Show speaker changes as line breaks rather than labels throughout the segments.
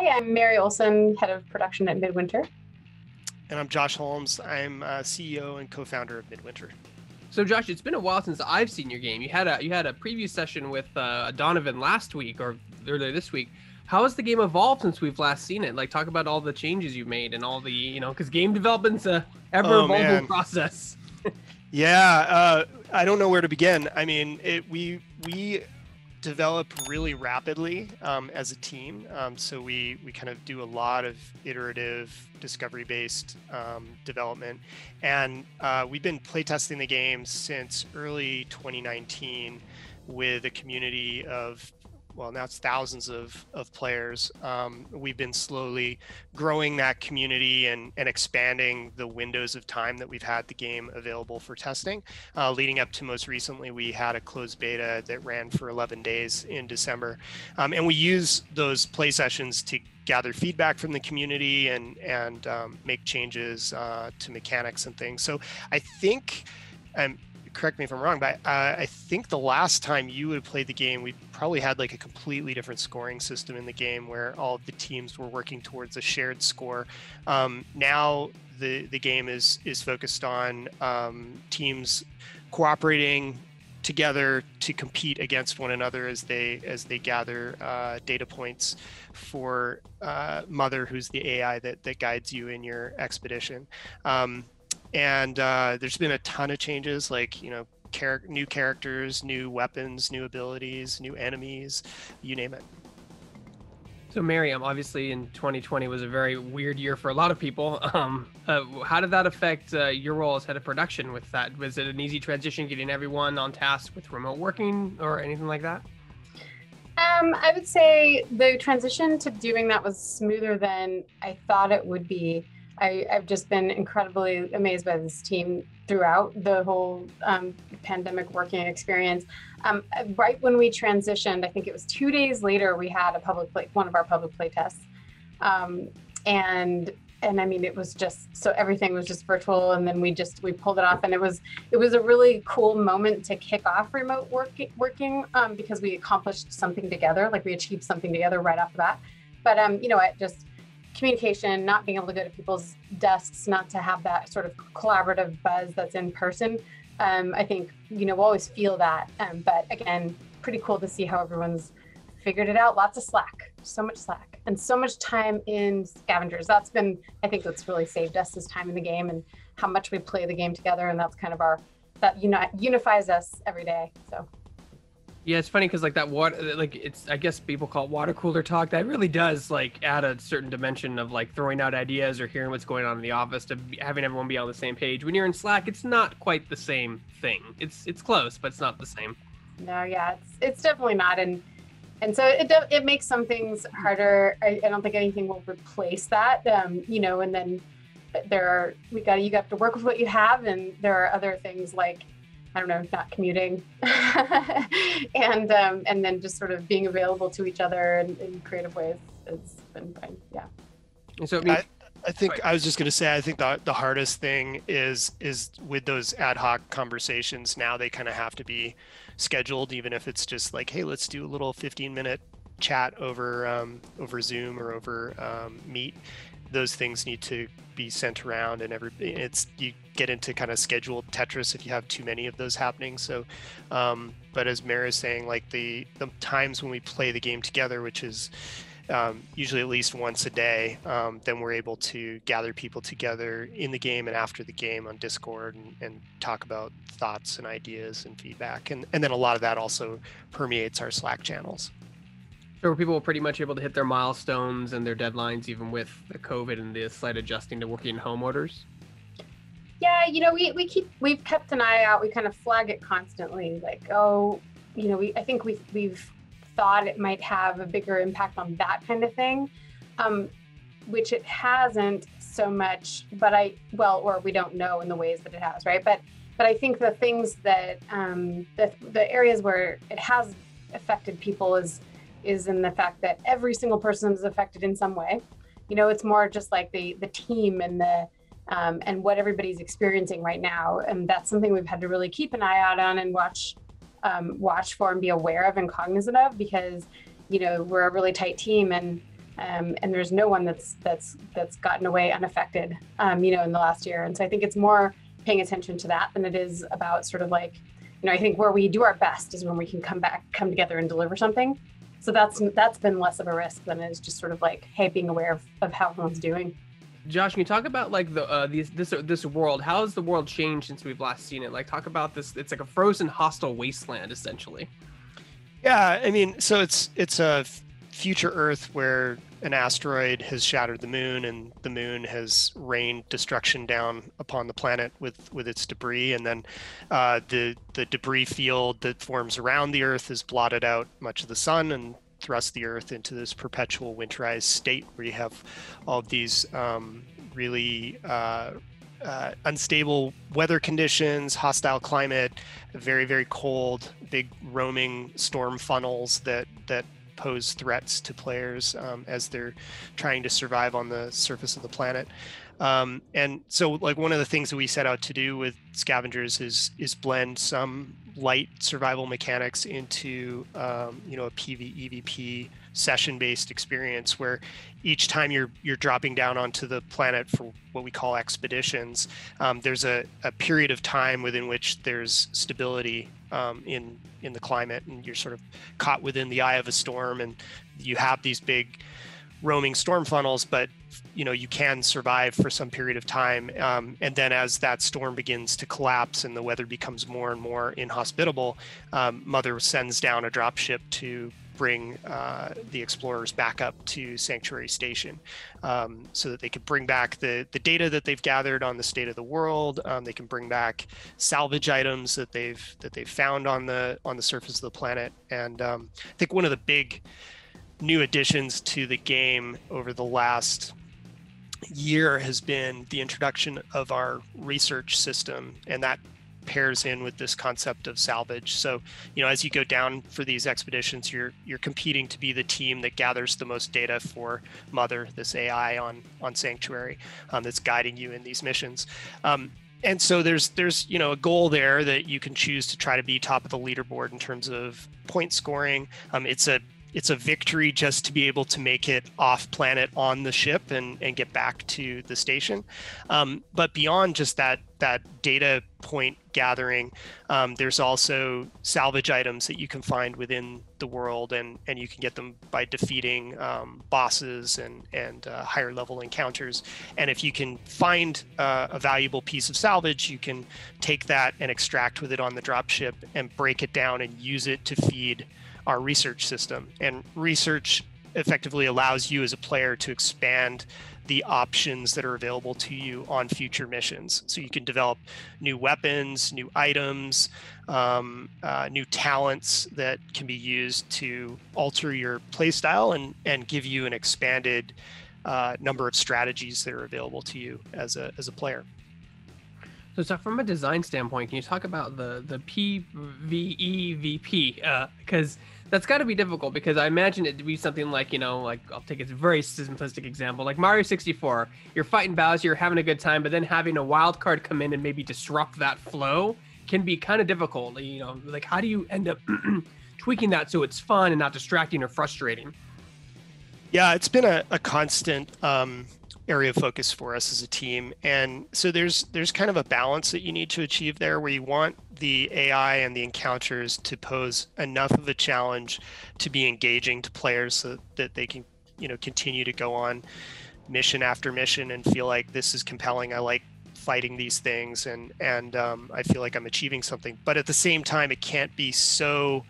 Hi, I'm Mary Olson, head of production at Midwinter.
And I'm Josh Holmes. I'm CEO and co-founder of Midwinter.
So Josh, it's been a while since I've seen your game. You had a preview session with Donovan last week or earlier this week. How has the game evolved since we've last seen it? Like, talk about all the changes you've made and all the, because game development's a ever-evolving process.
Yeah, I don't know where to begin. I mean, we develop really rapidly as a team. So we kind of do a lot of iterative discovery-based development. And we've been playtesting the game since early 2019 with a community of, well, now it's thousands of players. We've been slowly growing that community and expanding the windows of time that we've had the game available for testing. Leading up to most recently, we had a closed beta that ran for 11 days in December. And we use those play sessions to gather feedback from the community and make changes to mechanics and things. So I think, correct me if I'm wrong, but I think the last time you would have played the game, we probably had like a completely different scoring system in the game where all of the teams were working towards a shared score. Now the game is focused on teams cooperating together to compete against one another as they gather data points for Mother, who's the AI that guides you in your expedition. And there's been a ton of changes, like, new characters, new weapons, new abilities, new enemies, you name it.
So Miriam, obviously in 2020 was a very weird year for a lot of people. How did that affect your role as head of production with that? Was it an easy transition getting everyone on task with remote working or anything like that?
I would say the transition to doing that was smoother than I thought it would be. I've just been incredibly amazed by this team throughout the whole pandemic working experience. Right when we transitioned, I think it was 2 days later, we had one of our public play tests. And I mean, it was just, so everything was just virtual, and then we pulled it off, and it was a really cool moment to kick off remote working because we accomplished something together, like we achieved something together right off the bat. But communication, not being able to go to people's desks, not to have that sort of collaborative buzz that's in person. I think, we'll always feel that. But again, pretty cool to see how everyone's figured it out. Lots of Slack, so much Slack, and so much time in Scavengers. I think that's really saved us this time in the game and how much we play the game together. And that's kind of that unifies us every day. So.
Yeah, it's funny because I guess people call it water cooler talk. That really does add a certain dimension of throwing out ideas or hearing what's going on in the office to having everyone be on the same page. When you're in Slack, it's not quite the same thing. It's close, but it's not the same.
No, yeah, it's definitely not, and so it makes some things harder. I don't think anything will replace that. And then you have to work with what you have, and there are other things like, I don't know, not commuting, and then just sort of being available to each other in creative ways has been fine. Yeah.
So
I think I was just going to say, I think the hardest thing is with those ad hoc conversations. Now they kind of have to be scheduled, even if it's just like, hey, let's do a little 15-minute chat over Zoom or over Meet. Those things need to be sent around, and you get into kind of scheduled Tetris if you have too many of those happening. So, but as Mara is saying, the times when we play the game together, which is usually at least once a day, then we're able to gather people together in the game and after the game on Discord and talk about thoughts and ideas and feedback. And then a lot of that also permeates our Slack channels.
So were people pretty much able to hit their milestones and their deadlines, even with the COVID and the slight adjusting to working in home orders?
Yeah, we've kept an eye out. We kind of flag it constantly, I think we've thought it might have a bigger impact on that kind of thing, which it hasn't so much. But or we don't know in the ways that it has, right? But I think the things that the areas where it has affected people is in the fact that every single person is affected in some way. It's more just like the team and and what everybody's experiencing right now. And that's something we've had to really keep an eye out on and watch for and be aware of and cognizant of, because, we're a really tight team, and and there's no one that's gotten away unaffected, in the last year. And so I think it's more paying attention to that than it is about sort of like, I think where we do our best is when we can come together and deliver something. So that's been less of a risk than it is just sort of like, hey, being aware of how everyone's doing.
Josh, can you talk about like this world? How has the world changed since we've last seen it? Like, talk about this. It's like a frozen, hostile wasteland, essentially.
Yeah, I mean, so it's a future Earth where an asteroid has shattered the moon, and the moon has rained destruction down upon the planet with its debris, and then the debris field that forms around the Earth has blotted out much of the sun and thrust the Earth into this perpetual winterized state where you have all of these really unstable weather conditions, hostile climate, very, very cold, big roaming storm funnels that pose threats to players as they're trying to survive on the surface of the planet. And so, like, one of the things that we set out to do with Scavengers is blend some light survival mechanics into a PvEvP session-based experience where each time you're dropping down onto the planet for what we call expeditions, there's a period of time within which there's stability in the climate, and you're sort of caught within the eye of a storm, and you have these big roaming storm funnels, but you can survive for some period of time, and then as that storm begins to collapse and the weather becomes more and more inhospitable, Mother sends down a dropship to bring the explorers back up to Sanctuary Station, so that they can bring back the data that they've gathered on the state of the world. They can bring back salvage items that they've found on the surface of the planet. And I think one of the big new additions to the game over the last year has been the introduction of our research system, and that pairs in with this concept of salvage. So, as you go down for these expeditions, you're competing to be the team that gathers the most data for Mother, this AI on Sanctuary, that's guiding you in these missions. And so there's a goal there that you can choose to try to be top of the leaderboard in terms of point scoring. It's a victory just to be able to make it off planet on the ship and get back to the station. But beyond just that data point gathering, there's also salvage items that you can find within the world, and you can get them by defeating bosses and higher level encounters. And if you can find a valuable piece of salvage, you can take that and extract with it on the dropship and break it down and use it to feed our research system. And research effectively allows you as a player to expand the options that are available to you on future missions. So you can develop new weapons, new items, new talents that can be used to alter your playstyle and give you an expanded number of strategies that are available to you as a player.
So from a design standpoint, can you talk about the PvEvP? Because that's got to be difficult, because I imagine it to be something like, like I'll take a very simplistic example, like Mario 64. You're fighting Bowser, you're having a good time, but then having a wild card come in and maybe disrupt that flow can be kind of difficult. Like, how do you end up tweaking that so it's fun and not distracting or frustrating?
Yeah, it's been a constant area of focus for us as a team. And so there's kind of a balance that you need to achieve there, where you want the AI and the encounters to pose enough of a challenge to be engaging to players so that they can, continue to go on mission after mission and feel like this is compelling. I like fighting these things, and I feel like I'm achieving something. But at the same time, it can't be so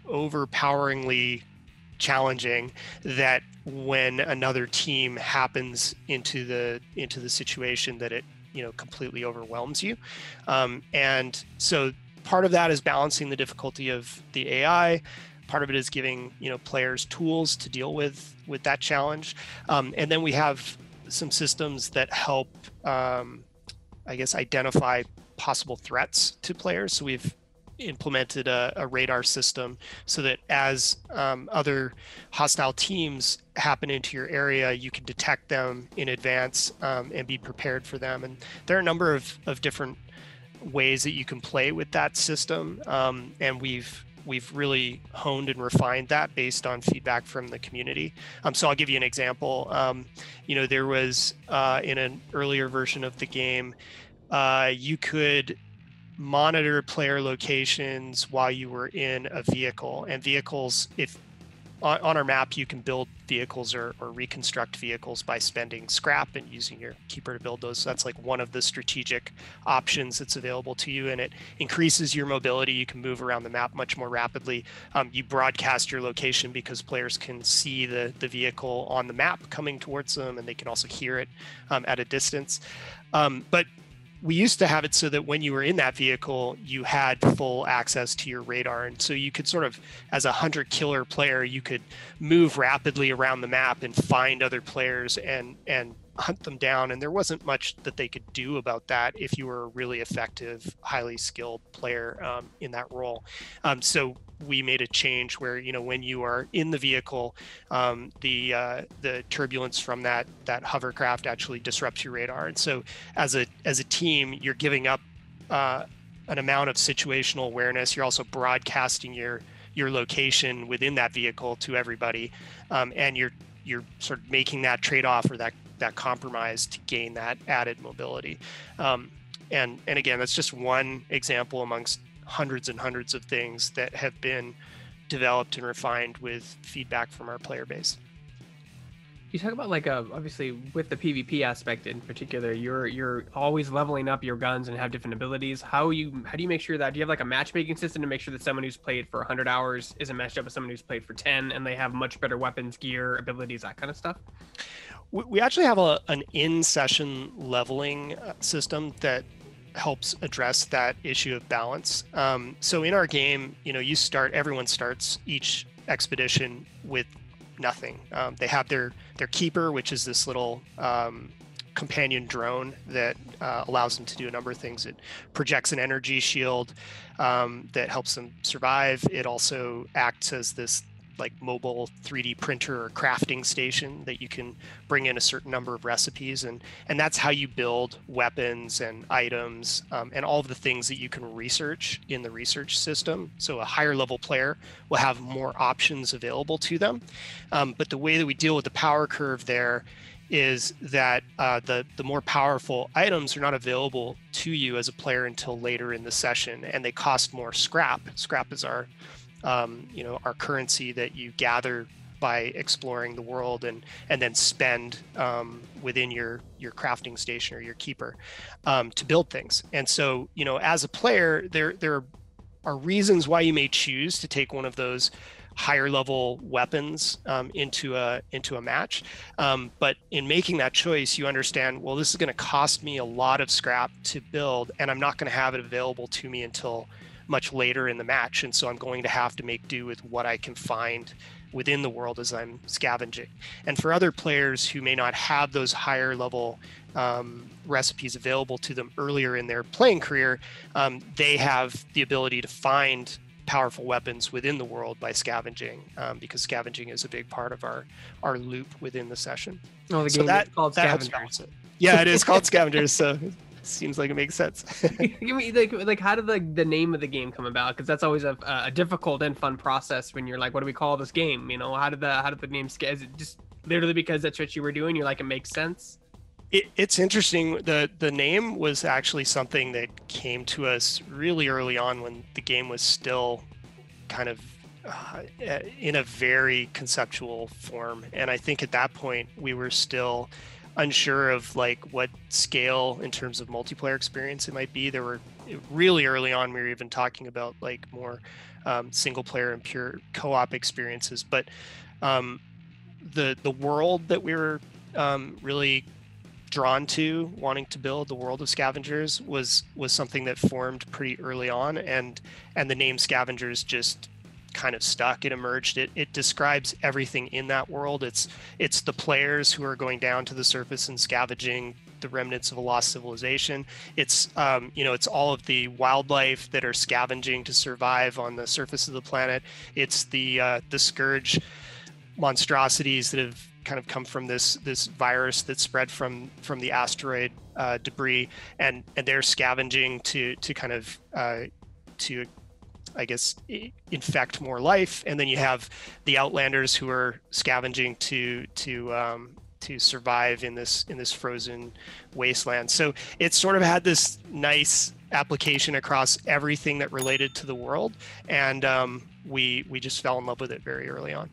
overpoweringly challenging that when another team happens into the situation that it completely overwhelms you, and so part of that is balancing the difficulty of the AI. Part of it is giving players tools to deal with that challenge, and then we have some systems that help identify possible threats to players. So we've implemented a radar system so that as other hostile teams happen into your area, you can detect them in advance and be prepared for them. And there are a number of different ways that you can play with that system, and we've we've really honed and refined that based on feedback from the community. So I'll give you an example. There was in an earlier version of the game, you could monitor player locations while you were in a vehicle, and vehicles, if on our map, you can build vehicles or reconstruct vehicles by spending scrap and using your keeper to build those. So that's like one of the strategic options that's available to you, and it increases your mobility. You can move around the map much more rapidly. You broadcast your location because players can see the vehicle on the map coming towards them, and they can also hear it at a distance. But we used to have it so that when you were in that vehicle, you had full access to your radar. And so you could sort of, as a hunter-killer player, you could move rapidly around the map and find other players and hunt them down. And there wasn't much that they could do about that if you were a really effective, highly skilled player in that role. So we made a change where, when you are in the vehicle, the turbulence from that hovercraft actually disrupts your radar. And so as a team, you're giving up an amount of situational awareness. You're also broadcasting your location within that vehicle to everybody, and you're sort of making that trade-off or that compromise to gain that added mobility. And again, that's just one example amongst hundreds and hundreds of things that have been developed and refined with feedback from our player base.
You talk about obviously with the PvP aspect in particular, you're always leveling up your guns and have different abilities. How do you make sure that, do you have like a matchmaking system to make sure that someone who's played for 100 hours isn't matched up with someone who's played for 10 and they have much better weapons, gear, abilities, that kind of stuff?
We actually have an in-session leveling system that helps address that issue of balance. So in our game, everyone starts each expedition with nothing. They have their keeper, which is this little companion drone that allows them to do a number of things. It projects an energy shield that helps them survive. It also acts as this like mobile 3D printer or crafting station that you can bring in a certain number of recipes, and that's how you build weapons and items and all of the things that you can research in the research system. So a higher level player will have more options available to them, but the way that we deal with the power curve there is that the more powerful items are not available to you as a player until later in the session, and they cost more scrap. Scrap is our currency that you gather by exploring the world and then spend within your crafting station or your keeper to build things. And so, as a player, there are reasons why you may choose to take one of those higher level weapons into a match. But in making that choice, you understand, well, this is going to cost me a lot of scrap to build, and I'm not going to have it available to me until much later in the match. And so I'm going to have to make do with what I can find within the world as I'm scavenging. And for other players who may not have those higher level recipes available to them earlier in their playing career, they have the ability to find powerful weapons within the world by scavenging, because scavenging is a big part of our loop within the session.
Oh, the game is called Scavengers.
Yeah, it is called Scavengers. So seems like it makes sense.
Give me like how did the name of the game come about? Because that's always a difficult and fun process when you're like, what do we call this game? How did the name is it just literally because that's what you were doing? You're like, it makes sense.
It's interesting. The name was actually something that came to us really early on when the game was still kind of in a very conceptual form, and I think at that point we were still unsure of like what scale in terms of multiplayer experience it might be. There were really early on, we were even talking about like more single player and pure co-op experiences, but the world that we were really drawn to wanting to build, the world of Scavengers, was something that formed pretty early on, and the name Scavengers just kind of stuck. It emerged. It describes everything in that world. It's the players who are going down to the surface and scavenging the remnants of a lost civilization. It's it's all of the wildlife that are scavenging to survive on the surface of the planet. It's the scourge monstrosities that have kind of come from this virus that spread from the asteroid debris, and they're scavenging to kind of I guess, infect more life, and then you have the outlanders who are scavenging to survive in this frozen wasteland. So it sort of had this nice application across everything that related to the world, and we just fell in love with it very early on.